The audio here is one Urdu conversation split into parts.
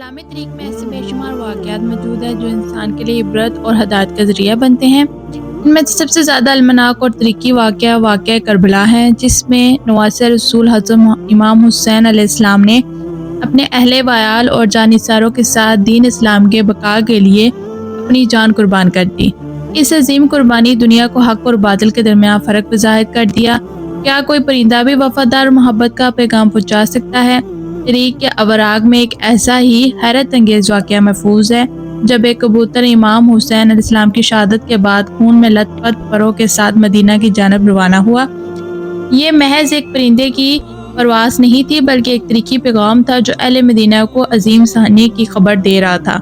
اسلامی تاریخ میں ایسے بے شمار واقعات موجود ہیں جو انسان کے لیے عبرت اور ہدایت کا ذریعہ بنتے ہیں۔ ان میں سے سب سے زیادہ المناک اور تاریخی واقعہ کربلا ہے، جس میں نواسہ رسول حضرت امام حسین علیہ السلام نے اپنے اہل وعیال اور جانثاروں کے ساتھ دین اسلام کے بقا کے لیے اپنی جان قربان کر دی۔ اس عظیم قربانی دنیا کو حق اور باطل کے درمیان فرق ظاہر کر دیا۔ کیا کوئی پرندہ بھی وفادار اور محبت کا پیغام پہنچا سکتا ہے؟ تاریخ کے اوراق میں ایک ایسا ہی حیرت انگیز واقعہ محفوظ ہے، جب ایک کبوتر امام حسین علیہ السلام کی شہادت کے بعد خون میں لت پت پروں کے ساتھ مدینہ کی جانب روانہ ہوا۔ یہ محض ایک پرندے کی پرواز نہیں تھی، بلکہ ایک تاریخی پیغام تھا جو اہل مدینہ کو عظیم صحنے کی خبر دے رہا تھا۔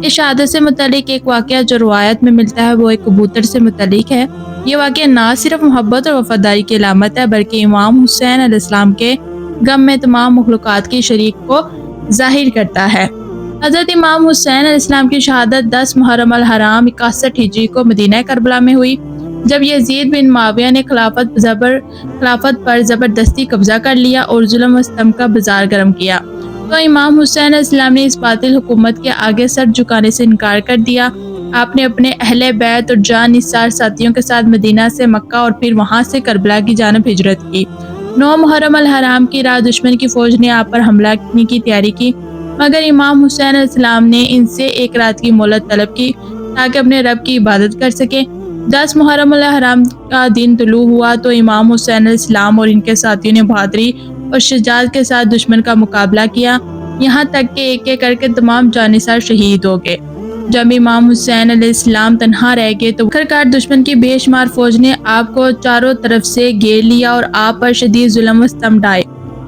اس شہادت سے متعلق ایک واقعہ جو روایت میں ملتا ہے وہ ایک کبوتر سے متعلق ہے۔ یہ واقعہ نہ صرف محبت اور وفاداری کی علامت ہے، بلکہ امام حسین علیہ السلام کے غم میں تمام مخلوقات کی شریک کو ظاہر کرتا ہے۔ حضرت امام حسین علیہ السلام کی شہادت 10 محرم الحرام 61 ہجری کو مدینہ کربلا میں ہوئی، جب یزید بن معاویہ نے خلافت پر زبردستی قبضہ کر لیا اور ظلم و ستم کا بازار گرم کیا، تو امام حسین علیہ السلام نے اس باطل حکومت کے آگے سر جھکانے سے انکار کر دیا۔ آپ نے اپنے اہل بیت اور جان نثار ساتھیوں کے ساتھ مدینہ سے مکہ اور پھر وہاں سے کربلا کی جانب ہجرت کی۔ 9 محرم الحرام کی رات دشمن کی فوج نے آپ پر حملہ کرنے کی تیاری کی، مگر امام حسین علیہ السلام نے ان سے ایک رات کی مہلت طلب کی تاکہ اپنے رب کی عبادت کر سکے۔ 10 محرم الحرام کا دن طلوع ہوا تو امام حسین علیہ السلام اور ان کے ساتھیوں نے بہادری اور شجاعت کے ساتھ دشمن کا مقابلہ کیا، یہاں تک کہ ایک ایک کر کے تمام جانثار شہید ہو گئے۔ جب امام حسین علیہ السلام تنہا رہ گئے تو آخرکار دشمن کی بے شمار فوج نے آپ کو چاروں طرف سے گھیر لیا اور آپ پر شدید ظلم و ستم ڈھائے۔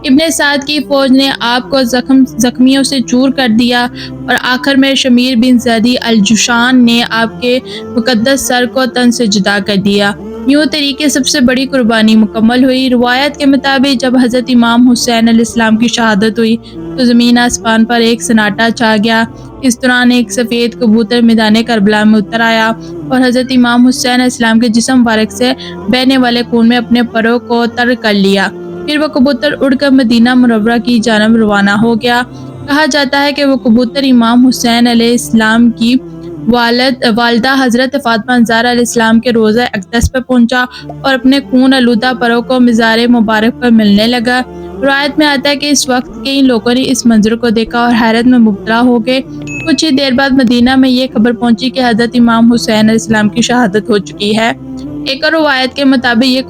ابن سعد کی فوج نے آپ کو زخمیوں سے چور کر دیا اور آخر میں شمیر بن زیدی الجوشان نے آپ کے مقدس سر کو تن سے جدا کر دیا۔ یوں طریقے سب سے بڑی قربانی مکمل ہوئی۔ روایت کے مطابق جب حضرت امام حسین علیہ السلام کی شہادت ہوئی تو زمین آسمان پر ایک سناٹا چھا گیا۔ اس دوران ایک سفید کبوتر میدان کربلا میں اتر آیا اور حضرت امام حسین علیہ السلام کے جسم مبارک سے بہنے والے خون میں اپنے پروں کو تر کر لیا۔ پھر وہ کبوتر اڑ کر مدینہ منورہ کی جانب روانہ ہو گیا۔ کہا جاتا ہے کہ وہ کبوتر امام حسین علیہ السلام کی والدہ حضرت فاطمہ زہرا علیہ السلام کے روضہ اقدس پہ پہنچا اور اپنے خون آلودہ پروں کو مزار مبارک پر ملنے لگا۔ روایت میں آتا ہے کہ اس وقت کئی لوگوں نے اس منظر کو دیکھا اور حیرت میں مبتلا ہو گئے۔ کچھ ہی دیر بعد مدینہ میں یہ خبر پہنچی کہ حضرت امام حسین علیہ السلام کی شہادت ہو چکی ہے۔ ایک اور روایت کے مطابق یہ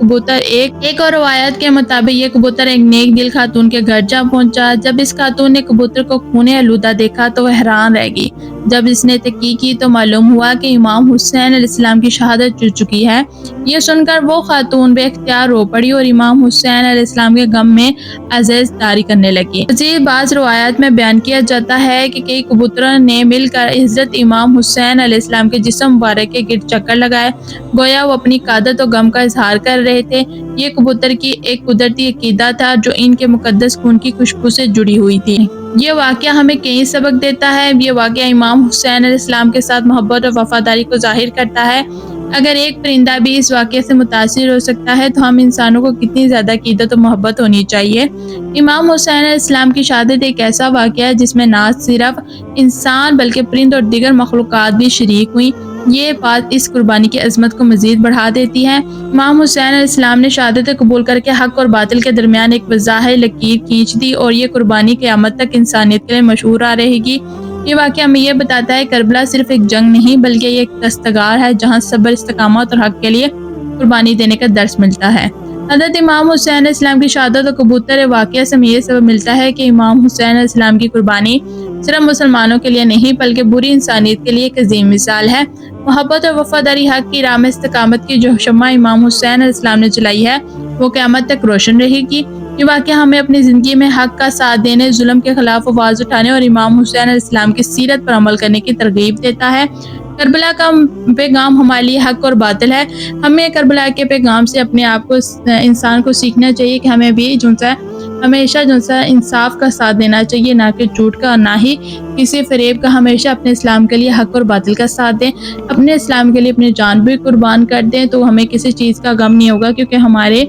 کبوتر ایک نیک دل خاتون کے گھر جا پہنچا۔ جب اس خاتون نے کبوتر کو خون آلودہ دیکھا تو وہ حیران رہ گئی۔ جب اس نے تحقیق کی تو معلوم ہوا کہ امام حسین علیہ السلام کی شہادت ہو چکی ہے۔ یہ سن کر وہ خاتون بے اختیار رو پڑی اور امام حسین علیہ السلام کے غم میں عزیز داری کرنے لگی۔ مزید بعض روایات میں بیان کیا جاتا ہے کہ کئی کبوتروں نے مل کر حضرت امام حسین علیہ السلام کے جسم مبارک کے گرد چکر لگائے، گویا وہ اپنی قیادت و غم کا اظہار کر رہے تھے۔ یہ کبوتر کی ایک قدرتی عقیدہ تھا جو ان کے مقدس خون کی خوشبو سے جڑی ہوئی تھی۔ یہ واقعہ ہمیں کئی سبق دیتا ہے۔ یہ واقعہ امام حسین علیہ السلام کے ساتھ محبت اور وفاداری کو ظاہر کرتا ہے۔ اگر ایک پرندہ بھی اس واقعے سے متاثر ہو سکتا ہے تو ہم انسانوں کو کتنی زیادہ عقیدت و محبت ہونی چاہیے۔ امام حسین علیہ السلام کی شہادت ایک ایسا واقعہ ہے جس میں نہ صرف انسان بلکہ پرند اور دیگر مخلوقات بھی شریک ہوئیں۔ یہ بات اس قربانی کی عظمت کو مزید بڑھا دیتی ہے۔ امام حسین علیہ السلام نے شہادت قبول کر کے حق اور باطل کے درمیان ایک واضح لکیر کھینچ دی اور یہ قربانی قیامت تک انسانیت کے لیے مشہور رہے گی۔ یہ واقعہ ہمیں یہ بتاتا ہے کہ کربلا صرف ایک جنگ نہیں بلکہ یہ ایک دستگار ہے جہاں صبر، استقامت اور حق کے لیے قربانی دینے کا درس ملتا ہے۔ حضرت امام حسین علیہ السلام کی شہادت اور کبوتر واقعہ سے ہمیں یہ سبق ملتا ہے کہ امام حسین علیہ السلام کی قربانی صرف مسلمانوں کے لیے نہیں بلکہ پوری انسانیت کے لیے ایک عظیم مثال ہے۔ محبت اور وفاداری حق کی راہ میں استقامت کی جو شمع امام حسین علیہ السلام نے جلائی ہے وہ قیامت تک روشن رہے گی۔ یہ واقعہ ہمیں اپنی زندگی میں حق کا ساتھ دینے، ظلم کے خلاف آواز اٹھانے اور امام حسین علیہ السلام کی سیرت پر عمل کرنے کی ترغیب دیتا ہے۔ کربلا کا پیغام ہمارے لیے حق اور باطل ہے۔ ہمیں کربلا کے پیغام سے اپنے آپ کو انسان کو سیکھنا چاہیے کہ ہمیں بھی ہمیشہ انصاف کا ساتھ دینا چاہیے، نہ کہ جھوٹ کا، نہ ہی کسی فریب کا۔ ہمیشہ اپنے اسلام کے لیے حق اور باطل کا ساتھ دیں، اپنے اسلام کے لیے اپنی جان بھی قربان کر دیں تو ہمیں کسی چیز کا غم نہیں ہوگا، کیونکہ ہمارے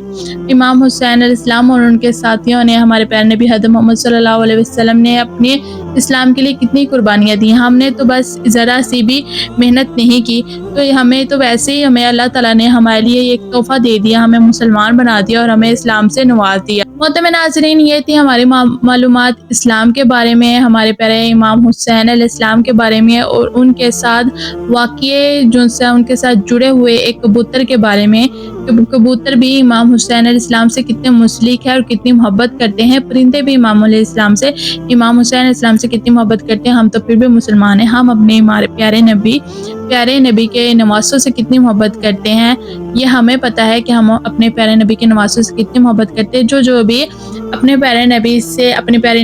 امام حسین علیہ السلام اور ان کے ساتھیوں نے، ہمارے پیارے نبی حضرت محمد صلی اللہ علیہ وسلم نے اپنے اسلام کے لیے کتنی قربانیاں دی. ہم نے تو بس ذرا سی بھی محنت نہیں کی، تو ہمیں تو ویسے ہی ہمیں اللہ تعالیٰ نے ہمارے لیے ایک تحفہ دے دیا، ہمیں مسلمان بنا دیا اور ہمیں اسلام سے نواز دیا. محترم ناظرین، یہ تھی ہماری معلومات اسلام کے بارے میں، ہمارے پیارے امام حسین علیہ السلام کے بارے میں اور ان کے ساتھ واقعے جو سے ان کے ساتھ جڑے ہوئے ایک کبوتر کے بارے میں. کبوتر بھی امام حسین علیہ السلام سے کتنے منسلک ہے اور کتنی محبت کرتے ہیں. پرندے بھی امام حسین علیہ السلام سے کتنی محبت کرتے ہیں. ہم تو پھر بھی مسلمان ہیں، ہم اپنے ہمارے پیارے نبی کے نواسوں سے کتنی محبت کرتے ہیں. یہ ہمیں پتہ ہے کہ ہم اپنے پیارے نبی کے نواسوں سے کتنی محبت کرتے ہیں. جو بھی اپنے پیارے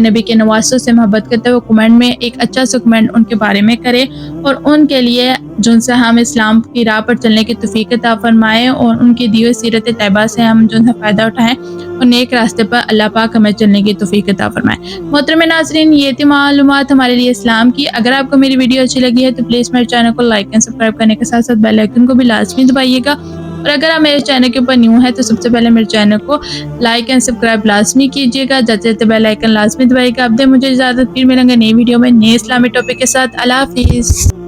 نبی کے نواسوں سے محبت کرتے ہیں، وہ کمنٹ میں ایک اچھا سا کمنٹ ان کے بارے میں کرے اور ان کے لیے جن سے ہم اسلام کی راہ پر چلنے کی توفیق عطا فرمائے اور ان کی دی ہوئی سیرت طیبہ سے ہم جو ہے فائدہ اٹھائیں اور نیک راستے پر اللہ پاک ہمیں چلنے کی توفیق عطا فرمائے. محترم ناظرین، یہ تھی معلومات ہمارے لیے اسلام کی. اگر آپ کو میری ویڈیو اچھی لگی ہے تو پلیز میرے چینل کو لائک اینڈ سبسکرائب کرنے کے ساتھ ساتھ بیل آئیکن کو بھی لازمی دبائیے گا. اور اگر آپ میرے چینل کے اوپر نیو ہے تو سب سے پہلے میرے چینل کو لائک اینڈ سبسکرائب لازمی کیجیے گا. جاتے بیل آئیکن لازمی دبائیے گا. اب دے مجھے اجازت، پھر ملیں گے نئی ویڈیو میں نئے اسلامی ٹاپک کے ساتھ. اللہ حافظ.